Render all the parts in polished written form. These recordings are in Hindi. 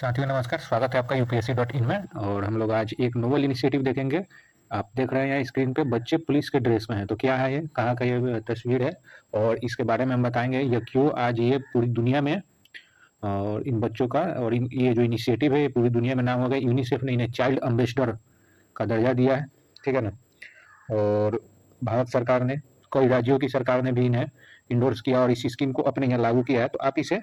साथियों नमस्कार, स्वागत है आपका यूपीएससी.इन में। और हम लोग आज एक नोवल इनिशिएटिव देखेंगे। आप देख रहे हैं यहाँ स्क्रीन पे बच्चे पुलिस के ड्रेस में हैं। तो क्या है ये, कहाँ का ये तस्वीर है और इसके बारे में हम बताएंगे ये क्यों आज ये पूरी दुनिया में और इन बच्चों का और ये जो इनिशिएटिव है ये पूरी दुनिया में नाम हो गया। यूनिसेफ ने इन्हें चाइल्ड एम्बेसडर का दर्जा दिया है, ठीक है ना। और भारत सरकार ने, कई राज्यों की सरकार ने भी इन्हें इंडोर्स किया और इस स्कीम को अपने यहाँ लागू किया है। तो आप इसे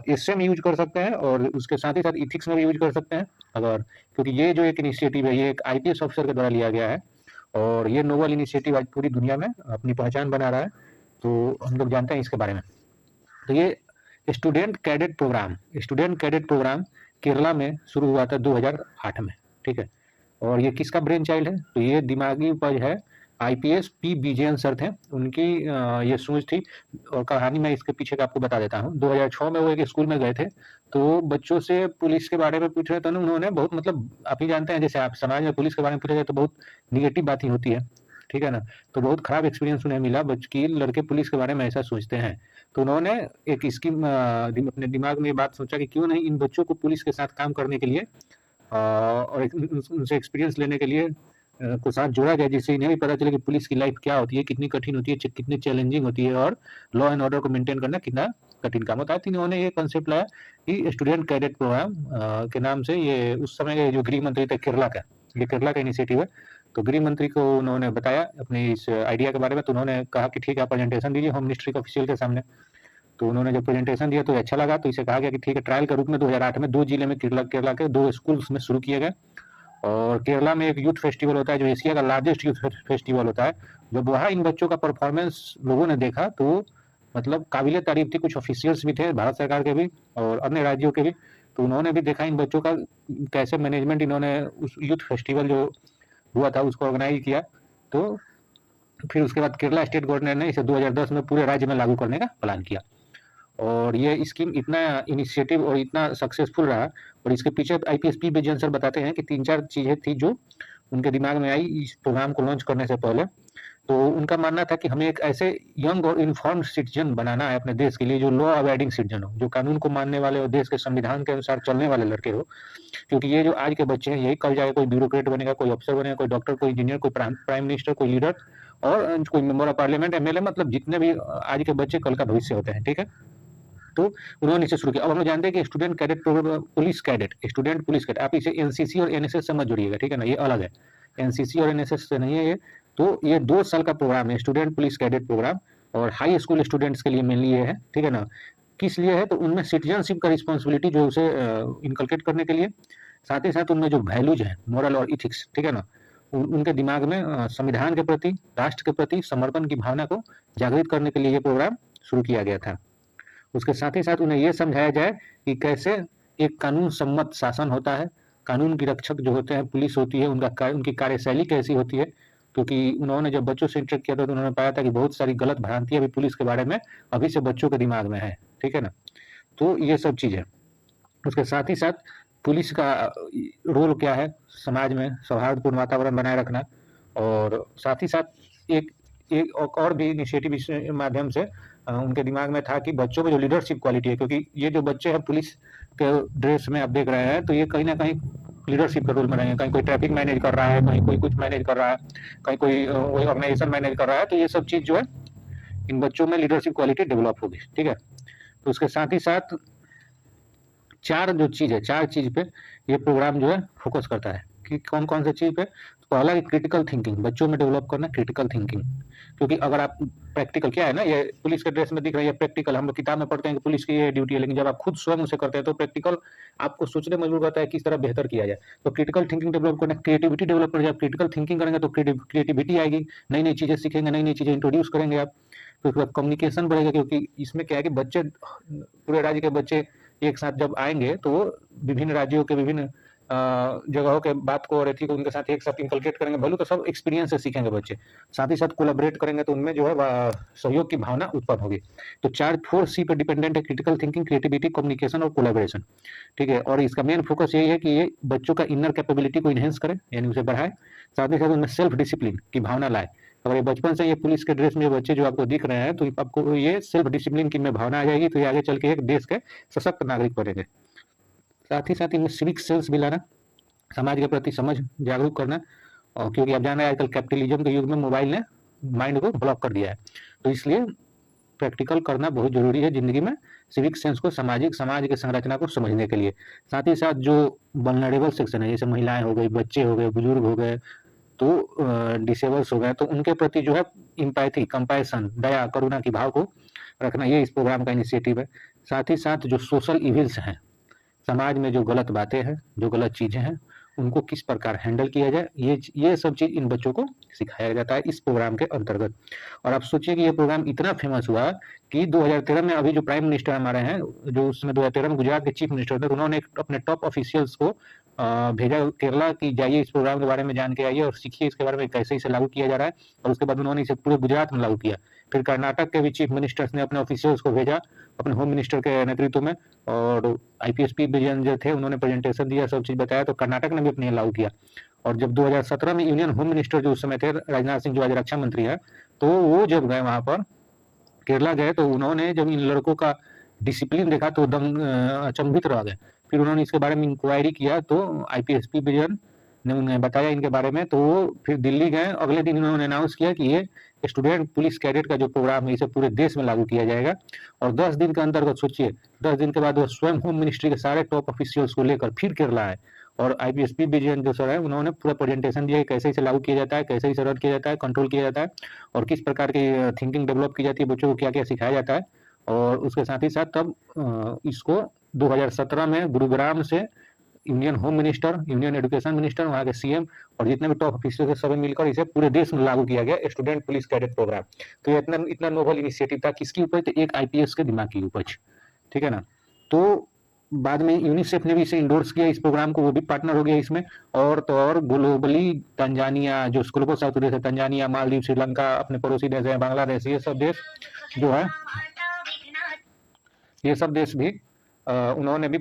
इससे में यूज कर सकते हैं और उसके साथ ही साथ इथिक्स में भी यूज कर सकते हैं अगर, क्योंकि ये जो एक इनिशिएटिव है ये एक आईपीएस ऑफिसर के द्वारा लिया गया है और ये नोवल इनिशिएटिव आज पूरी दुनिया में अपनी पहचान बना रहा है। तो हम लोग जानते हैं इसके बारे में। तो ये स्टूडेंट कैडेट प्रोग्राम केरला में शुरू हुआ था 2008 में, ठीक है। और ये किसका ब्रेन चाइल्ड है, तो ये दिमागी उपज है आईपीएस पी विजयन सर थे, उनकी ये सोच थी। और कहानी मैं इसके पीछे का आपको बता देता हूँ। 2006 में वो एक स्कूल में गए थे, तो बच्चों से पुलिस के बारे में पूछ रहे थे ना उन्होंने। बहुत मतलब आप ही जानते हैं, जैसे आप समाज में पुलिस के बारे में पूछा जाए तो बहुत निगेटिव बात ही होती है, ठीक है ना। तो बहुत खराब एक्सपीरियंस उन्हें मिला, की लड़के पुलिस के बारे में ऐसा सोचते हैं। तो उन्होंने एक स्कीम अपने दिमाग में ये बात सोचा कि क्यों नहीं इन बच्चों को पुलिस के साथ काम करने के लिए और उनसे एक्सपीरियंस लेने के लिए को साथ जोड़ा गया, जिससे इन्हें भी पता चले कि पुलिस की लाइफ क्या होती है, कितनी कठिन होती है, कितनी चैलेंजिंग होती है और लॉ एंड ऑर्डर को मेंटेन करना कितना कठिन काम होता है। तो इन्होंने ये कंसेप्ट लाया कि स्टूडेंट कैडेट प्रोग्राम के नाम से। ये उस समय के जो गृह मंत्री थे केरला का, ये केरला का इनिशिएटिव है। तो गृह मंत्री को उन्होंने बताया अपने इस आइडिया के बारे में। तो उन्होंने कहा कि ठीक है, प्रेजेंटेशन दीजिए होम मिनिस्ट्री के ऑफिशियल के सामने। तो उन्होंने जब प्रेजेंटेशन दिया तो अच्छा लगा, तो इसे कहा गया कि ठीक है, ट्रायल के रूप में 2008 में 2 जिले में केरला के 2 स्कूल्स में शुरू किए गए। और केरला में एक यूथ फेस्टिवल होता है जो एशिया का लार्जेस्ट यूथ फेस्टिवल होता है। जब वहाँ इन बच्चों का परफॉर्मेंस लोगों ने देखा तो मतलब काबिल तारीफ थी। कुछ ऑफिशियल्स भी थे भारत सरकार के भी और अन्य राज्यों के भी। तो उन्होंने भी देखा इन बच्चों का कैसे मैनेजमेंट, इन्होंने उस यूथ फेस्टिवल जो हुआ था उसको ऑर्गेनाइज किया। तो फिर उसके बाद केरला स्टेट गवर्नर ने इसे 2010 में पूरे राज्य में लागू करने का प्लान किया। और ये स्कीम इतना इनिशिएटिव और इतना सक्सेसफुल रहा। और इसके पीछे आईपीएस पी विजयन सर बताते हैं कि 3-4 चीजें थी जो उनके दिमाग में आई इस प्रोग्राम को लॉन्च करने से पहले। तो उनका मानना था कि हमें एक ऐसे यंग और इन्फॉर्म्ड सिटीजन बनाना है अपने देश के लिए, जो लॉ अबाइडिंग सिटीजन हो, जो कानून को मानने वाले और देश के संविधान के अनुसार चलने वाले लड़के हो। क्योंकि ये जो आज के बच्चे हैं यही कल जाके कोई ब्यूरोक्रेट बनेगा, कोई अफसर बनेगा, कोई डॉक्टर, कोई इंजीनियर, कोई प्राइम मिनिस्टर, कोई लीडर और कोई मेंबर ऑफ पार्लियामेंट, एमएलए, मतलब जितने भी आज के बच्चे कल का भविष्य होते हैं, ठीक है। तो उन्होंने इसे शुरू किया। अब हम लोग जानते हैं कि student cadet program, police cadet, student police cadet, आप इसे एनसीसी और एनएसएस से मत जोड़िएगा, ठीक है ना, ये अलग है। एनसीसी और एनएसएस से नहीं है ये। तो ये 2 साल का प्रोग्राम है स्टूडेंट पुलिस कैडेट प्रोग्राम, और हाई स्कूल स्टूडेंट्स के लिए मेनली ये है, ठीक है ना। किस लिए है, तो उनमें सिटीजनशिप का रिस्पॉन्सिबिलिटी जो उसे इनकलकेट करने के लिए, साथ ही साथ उनमें जो वैल्यूज है, मोरल और इथिक्स, ठीक है ना, उनके दिमाग में संविधान के प्रति, राष्ट्र के प्रति समर्पण की भावना को जागृत करने के लिए ये प्रोग्राम शुरू किया गया था। उसके साथ ही साथ उन्हें यह समझाया जाए कि कैसे एक कानून सम्मत शासन होता है, कानून की रक्षक जो होते हैं पुलिस होती है, उनकी कार्यशैली कैसी होती है। क्योंकि उन्होंने जब बच्चों से इंटरेक्ट किया था तो उन्होंने पाया था कि बहुत सारी गलत भ्रांतियां भी पुलिस के बारे में अभी से बच्चों के दिमाग में है, ठीक है ना। तो ये सब चीजें, उसके साथ ही साथ पुलिस का रोल क्या है, समाज में सौहार्दपूर्ण वातावरण बनाए रखना। और साथ ही साथ एक एक और भी इनिशिएटिव इस माध्यम से उनके दिमाग में था कि बच्चों में जो लीडरशिप क्वालिटी है, क्योंकि ये जो बच्चे हैं पुलिस के ड्रेस में आप देख रहे हैं, तो ये कहीं ना कहीं लीडरशिप का रोल में रहेंगे। कहीं कोई ट्रैफिक मैनेज कर रहा है, कहीं कोई कुछ मैनेज कर रहा है, कहीं कोई ऑर्गेनाइजेशन मैनेज कर रहा है। तो ये सब चीज जो है इन बच्चों में लीडरशिप क्वालिटी डेवलप होगी, ठीक है। तो उसके साथ ही साथ 4 चीज पे ये प्रोग्राम जो है फोकस करता है कि कौन कौन से चीज पे। तो पहला कि क्रिटिकल थिंकिंग, बच्चों में डेवलप करना क्रिटिकल थिंकिंग। क्योंकि अगर आप प्रैक्टिकल क्या है ना, ये पुलिस के ड्रेस में दिख रहा है, ये प्रैक्टिकल हम लोग किताब में पढ़ते हैं कि पुलिस की ये ड्यूटी है, लेकिन जब आप खुद स्वयं उसे करते हैं तो प्रैक्टिकल आपको सोचने मजबूर करता है किस तरह बेहतर किया जाए। तो क्रिटिकल थिंकिंग डेवलप करना, क्रिएटिविटी डेवलप करना। जब क्रिटिकल थिंकिंग करेंगे तो क्रिएटिविटी आएगी, नई नई चीजें सीखेंगे, नई नई चीजें इंट्रोड्यूस करेंगे आप। तो उसके बाद कम्युनिकेशन बढ़ेगा, क्योंकि इसमें क्या है कि बच्चे, पूरे राज्य के बच्चे एक साथ जब आएंगे तो विभिन्न राज्यों के विभिन्न जगहों के बात को और एथी को उनके साथ एक साथ इंकलकेट करेंगे, भले तो सब एक्सपीरियंस से सीखेंगे बच्चे। साथ ही साथ कोलैबोरेट करेंगे तो उनमें जो है सहयोग की भावना उत्पन्न होगी। तो 4 4 C पे डिपेंडेंट है, क्रिटिकल थिंकिंग, क्रिएटिविटी, कम्युनिकेशन और कोलैबोरेशन, ठीक है। और इसका मेन फोकस यही है कि ये बच्चों का इनर कैपेबिलिटी को इनहेंस करे, यानी उसे बढ़ाए। साथ ही साथ उनमें सेल्फ डिसिप्लिन की भावना लाए। अगर ये बचपन से ये पुलिस के ड्रेस में बच्चे जो आपको दिख रहे हैं, तो आपको ये सेल्फ डिसिप्लिन की में भावना आ जाएगी, तो ये आगे चल के एक देश के सशक्त नागरिक बनेंगे। साथ ही साथ इनमें सिविक सेंस भी लाना, समाज के प्रति समझ जागरूक करना, और क्योंकि आप जान रहे हैं आजकल कैपिटलिज्म के युग में मोबाइल ने माइंड को ब्लॉक कर दिया है, तो इसलिए प्रैक्टिकल करना बहुत जरूरी है जिंदगी में, सिविक सेंस को, सामाजिक समाज की संरचना को समझने के लिए। साथ ही साथ जो वल्नरेबल सेक्शन है, जैसे महिलाएं हो गई, बच्चे हो गए, बुजुर्ग हो गए, तो डिसेबल्स हो गए, तो उनके प्रति जो है इम्पैथी, कंपैशन, दया, करुणा की भाव को रखना, ये इस प्रोग्राम का इनिशिएटिव है। साथ ही साथ जो सोशल इविल्स हैं, समाज में जो गलत बातें हैं, जो गलत चीजें हैं, उनको किस प्रकार हैंडल किया जाए, ये सब चीज इन बच्चों को सिखाया जाता है इस प्रोग्राम के अंतर्गत। और आप सोचिए कि ये प्रोग्राम इतना फेमस हुआ कि 2013 में अभी जो प्राइम मिनिस्टर हमारे हैं, जो उसमें 2013 में गुजरात के चीफ मिनिस्टर थे, उन्होंने अपने टॉप ऑफिशियल्स को भेजा केरला की, जाइए इस प्रोग्राम के बारे में जान के आइए और सीखिए इसके बारे में कैसे इसे लागू किया जा रहा है। और उसके बाद उन्होंने इसे पूरे गुजरात में लागू किया। फिर कर्नाटक के भी चीफ मिनिस्टर्स ने अपने ऑफिशियल्स को भेजा अपने होम मिनिस्टर के नेतृत्व में, और आईपीएसपी विजयन जो थे उन्होंने प्रेजेंटेशन दिया, सब चीज बताया, तो कर्नाटक ने भी अपने लागू किया। और जब 2017 में यूनियन होम मिनिस्टर जो उस समय थे, राजनाथ सिंह, जो आज रक्षा मंत्री है, तो वो जब गए वहां पर केरला गए, तो उन्होंने जब इन लड़कों का डिसिप्लिन देखा तो एकदम अचंभित रह गए। फिर उन्होंने इसके बारे में इंक्वायरी किया, तो आईपीएसपी विजयन ने उन्हें बताया इनके बारे में, तो वो फिर दिल्ली गए। अगले दिन उन्होंने अनाउंस किया कि ये स्टूडेंट पुलिस कैडेट का जो प्रोग्राम है, इसे पूरे देश में लागू किया जाएगा। और 10 दिन के अंतर्गत सोचिए, 10 दिन के बाद वो स्वयं होम मिनिस्ट्री के सारे टॉप ऑफिशियल्स को लेकर फिर केरला आए, और आईपीएसपी विजयन जो सर है, उन्होंने पूरा प्रेजेंटेशन दिया कैसे इसे लागू किया जाता है, कैसे इसे रन किया जाता है, कंट्रोल किया जाता है, और किस प्रकार की थिंकिंग डेवलप की जाती है, बच्चों को क्या क्या सिखाया जाता है। और उसके साथ ही साथ तब इसको 2017 में गुरुग्राम से union home minister, union education minister, वहाँ के सीएम और जितने भी टॉप ऑफिसर्स है, सभी मिलकर इसे पूरे देश में लागू किया गया, स्टूडेंट पुलिस कैडेट प्रोग्राम। तो ये इतना नोबल इनिशिएटिव था, किसकी उपज? तो एक आईपीएस के दिमाग की उपज, ठीक है ना। तो बाद में यूनिसेफ ने भी इसे इंडोर्स किया, इस प्रोग्राम को, वो भी पार्टनर हो गया इसमें। और तो और ग्लोबली तंजानिया, जो ग्लोबल साउथ देश है, तंजानिया, मालदीव, श्रीलंका, अपने पड़ोसी देश है बांग्लादेश, ये सब देश जो है, ये सब देश भी उन्होंने भी